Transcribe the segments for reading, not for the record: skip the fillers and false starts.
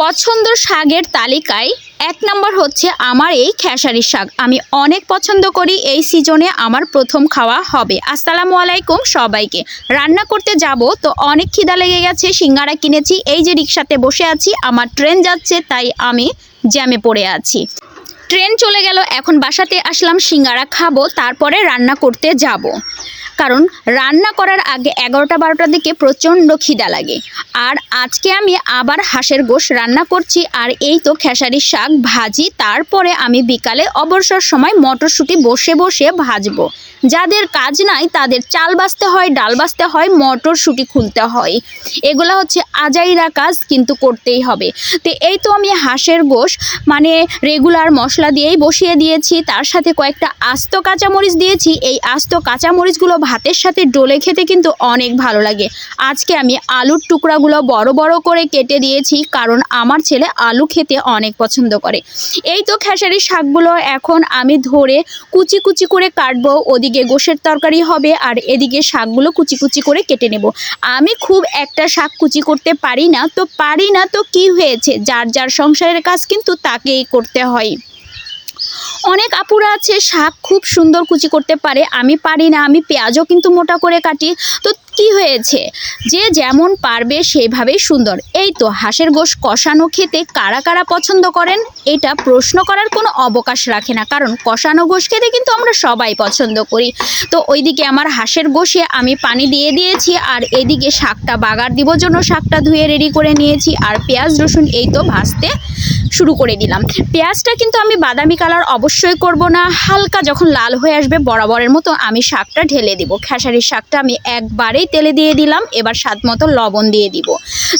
পছন্দের শাকের তালিকায় এক নম্বর হচ্ছে আমার এই খেসারির শাক। আমি অনেক পছন্দ করি, এই সিজনে আমার প্রথম খাওয়া হবে। আসসালামু আলাইকুম সবাইকে। রান্না করতে যাব তো অনেক খিদা লেগে গেছে, সিঙ্গারা কিনেছি, এই যে রিক্সাতে বসে আছি, আমার ট্রেন যাচ্ছে তাই আমি জ্যামে পড়ে আছি। ট্রেন চলে গেল, এখন বাসাতে আসলাম, সিঙ্গারা খাবো, তারপরে রান্না করতে যাব। কারণ রান্না করার আগে 11টা-12টার দিকে প্রচণ্ড খিদা লাগে। আর আজকে আমি আবার হাঁসের গোশত রান্না করছি, আর এই তো খেসারির শাক ভাজি। তারপরে আমি বিকালে অবসর সময় মটরশুঁটি বসে বসে ভাজবো। যাদের কাজ নাই তাদের চাল বাছতে হয়, ডাল বাছতে হয়, মটরশুঁটি খুলতে হয়, এগুলো হচ্ছে আজাইরা কাজ, কিন্তু করতেই হবে। তো এই তো আমি হাঁসের গোশত মানে রেগুলার মশলা দিয়েই বসিয়ে দিয়েছি, তার সাথে কয়েকটা আস্ত কাঁচামরিচ দিয়েছি। এই আস্ত কাঁচামরিচগুলো ভাতের সাথে ডলে খেতে কিন্তু অনেক ভালো লাগে। আজকে আমি আলুর টুকরাগুলো বড় বড় করে কেটে দিয়েছি, কারণ আমার ছেলে আলু খেতে অনেক পছন্দ করে। এই তো খেসারির শাকগুলো এখন আমি ধরে কুচি কুচি করে কাটবো। ওদিকে গোশের তরকারি হবে আর এদিকে শাকগুলো কুচি কুচি করে কেটে নেব। আমি খুব একটা শাক কুচি করতে পারি না তো কি হয়েছে, যার যার সংসারের কাজ কিন্তু তাকেই করতে হয়। অনেক আপুরা আছে শাক খুব সুন্দর কুচি করতে পারে, আমি পারি না। আমি পেঁয়াজও কিন্তু মোটা করে কাটি, তো কি হয়েছে, যে যেমন পারবে সেইভাবেই সুন্দর। এই তো হাঁসের গোশত কষানো খেতে কারা কারা পছন্দ করেন, এটা প্রশ্ন করার কোনো অবকাশ রাখে না, কারণ কষানো গোশত খেতে কিন্তু আমরা সবাই পছন্দ করি। তো ওইদিকে আমার হাঁসের গোশে আমি পানি দিয়ে দিয়েছি, আর এদিকে শাকটা বাগার দিব জন্য শাকটা ধুয়ে রেডি করে নিয়েছি, আর পেঁয়াজ রসুন এই তো ভাজতে শুরু করে দিলাম। পেঁয়াজটা কিন্তু আমি বাদামি কালার অবশ্যই করব না, হালকা যখন লাল হয়ে আসবে বরাবরের মতো আমি শাকটা ঢেলে দিব। খেসারির শাকটা আমি একবারেই তেলে দিয়ে দিলাম, এবার স্বাদ মতো লবণ দিয়ে দিব।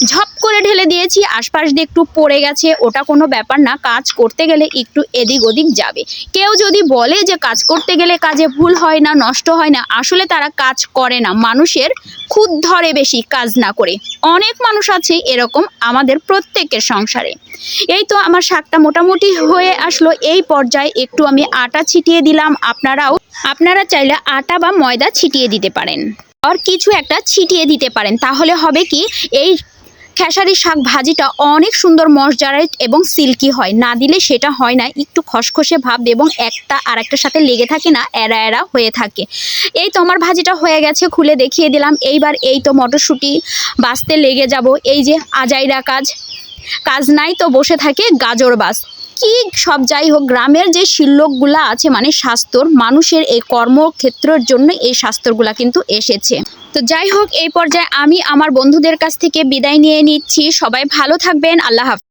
ঝপ করে ঢেলে দিয়েছি, আশপাশ দিয়ে একটু পড়ে গেছে, ওটা কোনো ব্যাপার না, কাজ করতে গেলে একটু এদিক ওদিক যাবে। কেউ যদি বলে যে কাজ করতে গেলে কাজে ভুল হয় না, নষ্ট হয় না, আসলে তারা কাজ করে না, মানুষের খুদ ধরে বেশি কাজ না করে। অনেক মানুষ আছে এরকম আমাদের প্রত্যেকের সংসারে। এই তো আমার শাকটা মোটামুটি হয়ে আসলো, এই পর্যায়ে একটু আমি আটা ছিটিয়ে দিলাম। আপনারা চাইলে আটা বা ময়দা ছিটিয়ে দিতে পারেন, আর কিছু একটা ছিটিয়ে দিতে পারেন, তাহলে হবে কি এই খেসারির শাক ভাজিটা অনেক সুন্দর মশজারাইট এবং সিল্কি হয়। না দিলে সেটা হয় না, একটু খসখসে ভাব এবং একটা আর একটার সাথে লেগে থাকে না, এরা এরা হয়ে থাকে। এই তো আমার ভাজিটা হয়ে গেছে, খুলে দেখিয়ে দিলাম। এইবার এই তো মটরশুঁটি বাছতে লেগে যাব। এই যে আজাইরা কাজ নাই তো বসে থাকে গাজর বাস কি সব, যাই হোক গ্রামের যে শিল্লকগুলা আছে মানে স্বাস্থ্যর, মানুষের এই কর্মক্ষেত্রের জন্য এই স্বাস্থ্যগুলা কিন্তু এসেছে। তো যাই হোক এই পর্যায়ে আমি আমার বন্ধুদের কাছ থেকে বিদায় নিয়ে নিচ্ছি। সবাই ভালো থাকবেন, আল্লাহ হাফেজ।